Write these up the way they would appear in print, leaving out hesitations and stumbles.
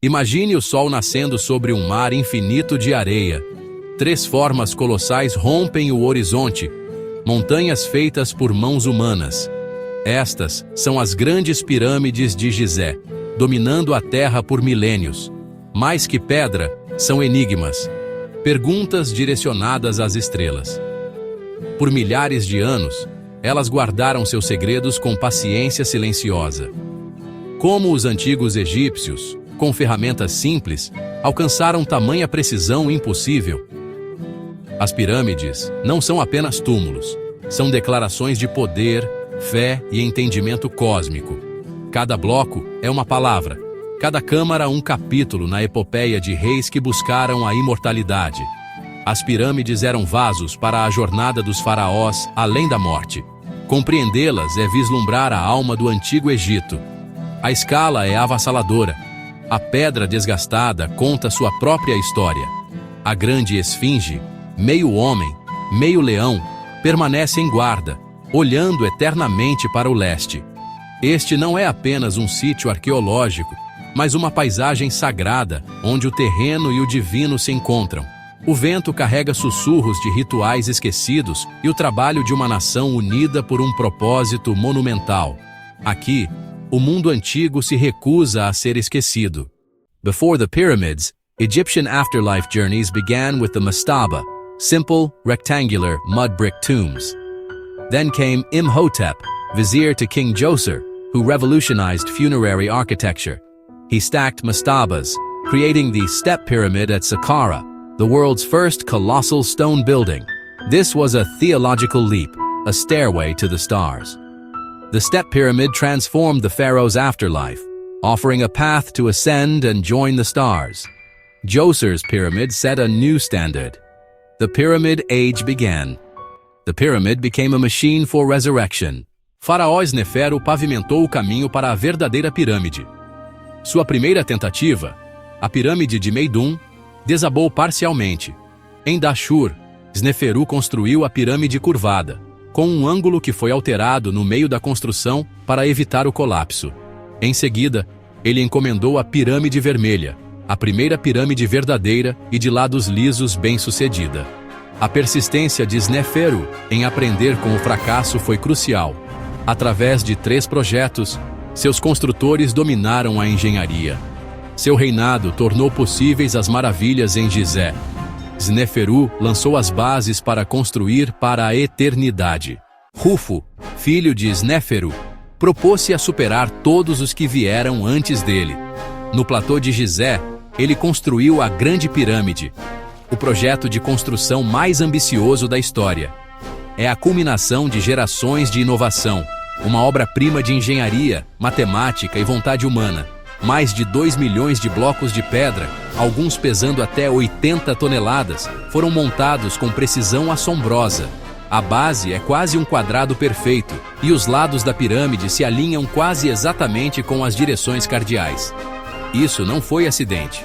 Imagine o sol nascendo sobre um mar infinito de areia. 3 formas colossais rompem o horizonte, montanhas feitas por mãos humanas. Estas são as grandes pirâmides de Gizé, dominando a Terra por milênios. Mais que pedra, são enigmas, perguntas direcionadas às estrelas. Por milhares de anos, elas guardaram seus segredos com paciência silenciosa. Como os antigos egípcios, com ferramentas simples, alcançaram tamanha precisão impossível? As pirâmides não são apenas túmulos, são declarações de poder, fé e entendimento cósmico. Cada bloco é uma palavra, cada câmara um capítulo na epopeia de reis que buscaram a imortalidade. As pirâmides eram vasos para a jornada dos faraós além da morte. Compreendê-las é vislumbrar a alma do antigo Egito. A escala é avassaladora. A pedra desgastada conta sua própria história. A grande esfinge, meio homem, meio leão, permanece em guarda, olhando eternamente para o leste. Este não é apenas um sítio arqueológico, mas uma paisagem sagrada, onde o terreno e o divino se encontram. O vento carrega sussurros de rituais esquecidos e o trabalho de uma nação unida por um propósito monumental. Aqui, o mundo antigo se recusa a ser esquecido. Before the pyramids, Egyptian afterlife journeys began with the mastaba, simple, rectangular, mud brick tombs. Then came Imhotep, vizier to King Djoser, who revolutionized funerary architecture. He stacked mastabas, creating the Step Pyramid at Saqqara, the world's first colossal stone building. This was a theological leap, a stairway to the stars. The Step Pyramid transformed the pharaoh's afterlife, offering a path to ascend and join the stars. Djoser's pyramid set a new standard. The Pyramid Age began. The pyramid became a machine for resurrection. Faraó Snefero pavimentou o caminho para a verdadeira pirâmide. Sua primeira tentativa, a pirâmide de Meidum, desabou parcialmente. Em Dashur, Sneferu construiu a pirâmide curvada, com um ângulo que foi alterado no meio da construção para evitar o colapso. Em seguida, ele encomendou a Pirâmide Vermelha, a primeira pirâmide verdadeira e de lados lisos bem-sucedida. A persistência de Sneferu em aprender com o fracasso foi crucial. Através de 3 projetos, seus construtores dominaram a engenharia. Seu reinado tornou possíveis as maravilhas em Gizé. Sneferu lançou as bases para construir para a eternidade. Rufo, filho de Sneferu, propôs-se a superar todos os que vieram antes dele. No platô de Gizé, ele construiu a Grande Pirâmide, o projeto de construção mais ambicioso da história. É a culminação de gerações de inovação, uma obra-prima de engenharia, matemática e vontade humana. Mais de 2 milhões de blocos de pedra, alguns pesando até 80 toneladas, foram montados com precisão assombrosa. A base é quase um quadrado perfeito, e os lados da pirâmide se alinham quase exatamente com as direções cardeais. Isso não foi acidente.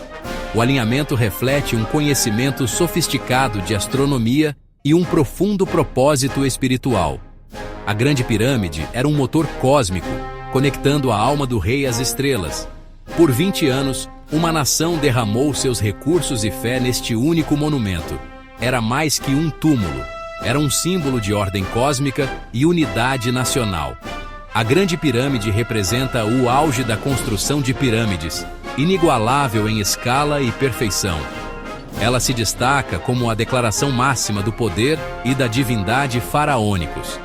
O alinhamento reflete um conhecimento sofisticado de astronomia e um profundo propósito espiritual. A Grande Pirâmide era um motor cósmico, conectando a alma do rei às estrelas. Por 20 anos, uma nação derramou seus recursos e fé neste único monumento. Era mais que um túmulo. Era um símbolo de ordem cósmica e unidade nacional. A Grande Pirâmide representa o auge da construção de pirâmides, inigualável em escala e perfeição. Ela se destaca como a declaração máxima do poder e da divindade faraônicos.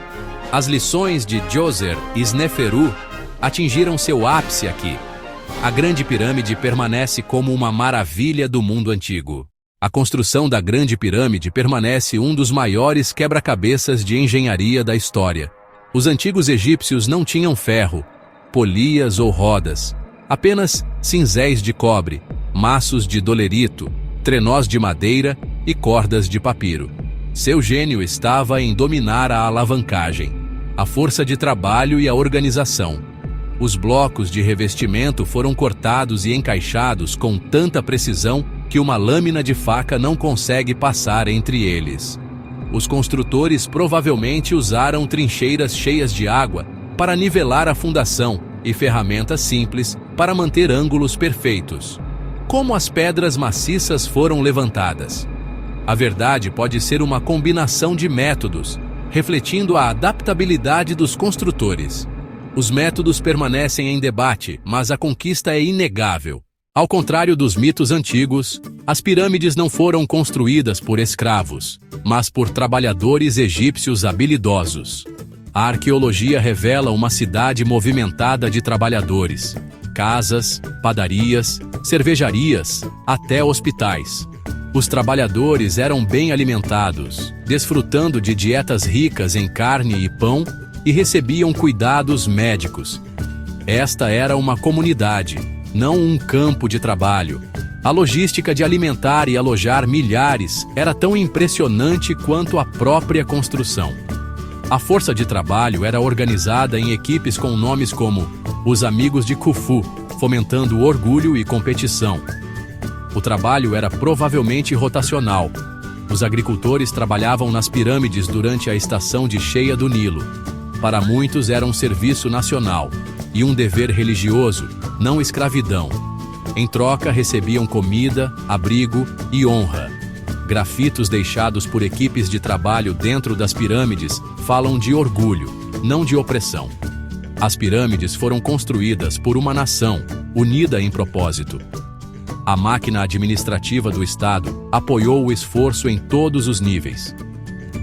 As lições de Djoser e Sneferu atingiram seu ápice aqui. A Grande Pirâmide permanece como uma maravilha do mundo antigo. A construção da Grande Pirâmide permanece um dos maiores quebra-cabeças de engenharia da história. Os antigos egípcios não tinham ferro, polias ou rodas, apenas cinzéis de cobre, maços de dolerito, trenós de madeira e cordas de papiro. Seu gênio estava em dominar a alavancagem, a força de trabalho e a organização. Os blocos de revestimento foram cortados e encaixados com tanta precisão que uma lâmina de faca não consegue passar entre eles. Os construtores provavelmente usaram trincheiras cheias de água para nivelar a fundação e ferramentas simples para manter ângulos perfeitos. como as pedras maciças foram levantadas. A verdade pode ser uma combinação de métodos, refletindo a adaptabilidade dos construtores. Os métodos permanecem em debate, mas a conquista é inegável. Ao contrário dos mitos antigos, as pirâmides não foram construídas por escravos, mas por trabalhadores egípcios habilidosos. A arqueologia revela uma cidade movimentada de trabalhadores, casas, padarias, cervejarias, até hospitais. Os trabalhadores eram bem alimentados, desfrutando de dietas ricas em carne e pão e recebiam cuidados médicos. Esta era uma comunidade, não um campo de trabalho. A logística de alimentar e alojar milhares era tão impressionante quanto a própria construção. A força de trabalho era organizada em equipes com nomes como os Amigos de Khufu, fomentando orgulho e competição. O trabalho era provavelmente rotacional. Os agricultores trabalhavam nas pirâmides durante a estação de cheia do Nilo. Para muitos era um serviço nacional e um dever religioso, não escravidão. Em troca recebiam comida, abrigo e honra. Grafitos deixados por equipes de trabalho dentro das pirâmides falam de orgulho, não de opressão. As pirâmides foram construídas por uma nação, unida em propósito. A máquina administrativa do Estado apoiou o esforço em todos os níveis.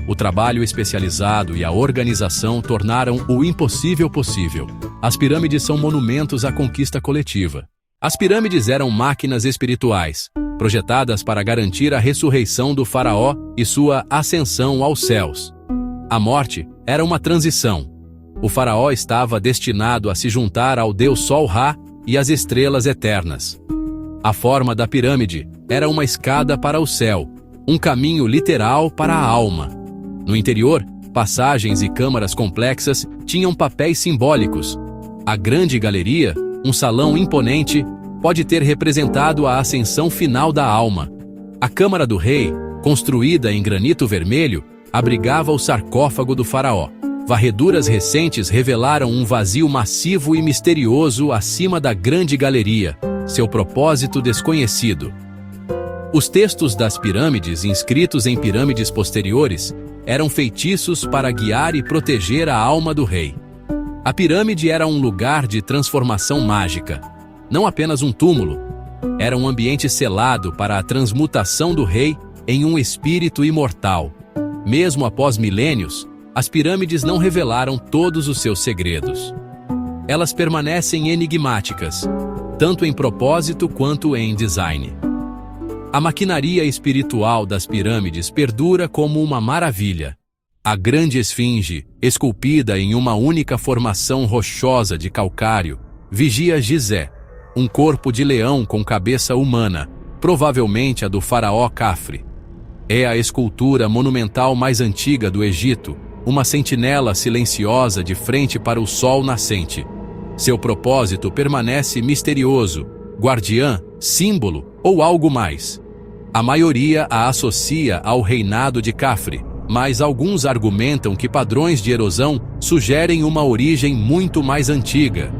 O trabalho especializado e a organização tornaram o impossível possível. As pirâmides são monumentos à conquista coletiva. As pirâmides eram máquinas espirituais, projetadas para garantir a ressurreição do faraó e sua ascensão aos céus. A morte era uma transição. O faraó estava destinado a se juntar ao deus Sol Ra e às estrelas eternas. A forma da pirâmide era uma escada para o céu, um caminho literal para a alma. No interior, passagens e câmaras complexas tinham papéis simbólicos. A grande galeria, um salão imponente, pode ter representado a ascensão final da alma. A Câmara do Rei, construída em granito vermelho, abrigava o sarcófago do faraó. Varreduras recentes revelaram um vazio massivo e misterioso acima da grande galeria, seu propósito desconhecido. Os textos das pirâmides, inscritos em pirâmides posteriores, eram feitiços para guiar e proteger a alma do rei. A pirâmide era um lugar de transformação mágica, não apenas um túmulo. Era um ambiente selado para a transmutação do rei em um espírito imortal. Mesmo após milênios, as pirâmides não revelaram todos os seus segredos. Elas permanecem enigmáticas, tanto em propósito quanto em design. A maquinaria espiritual das pirâmides perdura como uma maravilha. A grande esfinge, esculpida em uma única formação rochosa de calcário, vigia Gizé, um corpo de leão com cabeça humana, provavelmente a do faraó Khafre. É a escultura monumental mais antiga do Egito, uma sentinela silenciosa de frente para o sol nascente. Seu propósito permanece misterioso, guardiã, símbolo ou algo mais. A maioria a associa ao reinado de Khafre, mas alguns argumentam que padrões de erosão sugerem uma origem muito mais antiga.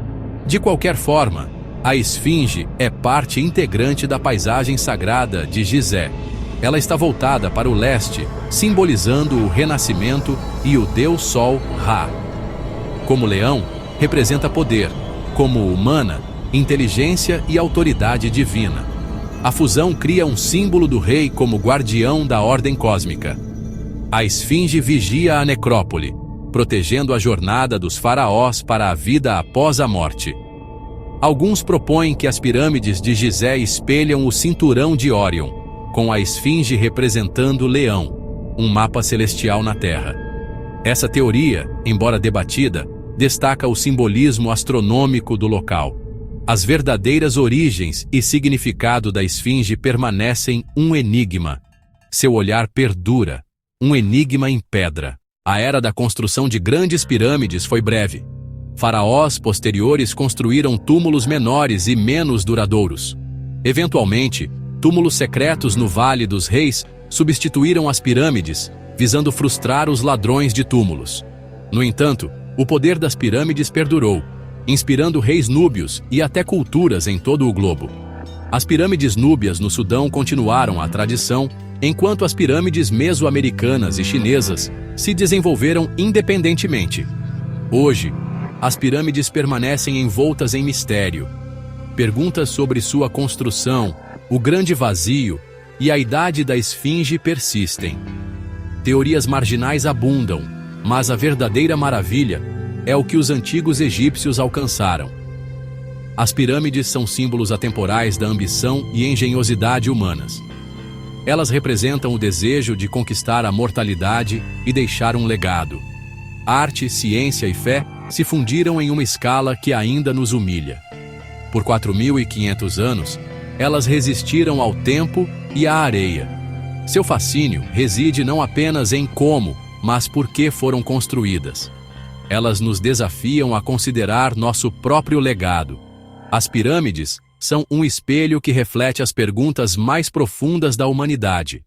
De qualquer forma, a esfinge é parte integrante da paisagem sagrada de Gizé. Ela está voltada para o leste, simbolizando o renascimento e o deus Sol Ra. Como leão, representa poder, como humana, inteligência e autoridade divina. A fusão cria um símbolo do rei como guardião da ordem cósmica. A esfinge vigia a necrópole, protegendo a jornada dos faraós para a vida após a morte. Alguns propõem que as pirâmides de Gizé espelham o cinturão de Órion, com a esfinge representando Leão, um mapa celestial na Terra. Essa teoria, embora debatida, destaca o simbolismo astronômico do local. As verdadeiras origens e significado da esfinge permanecem um enigma. Seu olhar perdura, um enigma em pedra. A era da construção de grandes pirâmides foi breve. Faraós posteriores construíram túmulos menores e menos duradouros. Eventualmente, túmulos secretos no Vale dos Reis substituíram as pirâmides, visando frustrar os ladrões de túmulos. No entanto, o poder das pirâmides perdurou, inspirando reis núbios e até culturas em todo o globo. As pirâmides núbias no Sudão continuaram a tradição, enquanto as pirâmides mesoamericanas e chinesas se desenvolveram independentemente. Hoje, as pirâmides permanecem envoltas em mistério. Perguntas sobre sua construção, o grande vazio e a idade da esfinge persistem. Teorias marginais abundam, mas a verdadeira maravilha é o que os antigos egípcios alcançaram. As pirâmides são símbolos atemporais da ambição e engenhosidade humanas. Elas representam o desejo de conquistar a mortalidade e deixar um legado. Arte, ciência e fé se fundiram em uma escala que ainda nos humilha. Por 4.500 anos, elas resistiram ao tempo e à areia. Seu fascínio reside não apenas em como, mas por que foram construídas. Elas nos desafiam a considerar nosso próprio legado. As pirâmides são um espelho que reflete as perguntas mais profundas da humanidade.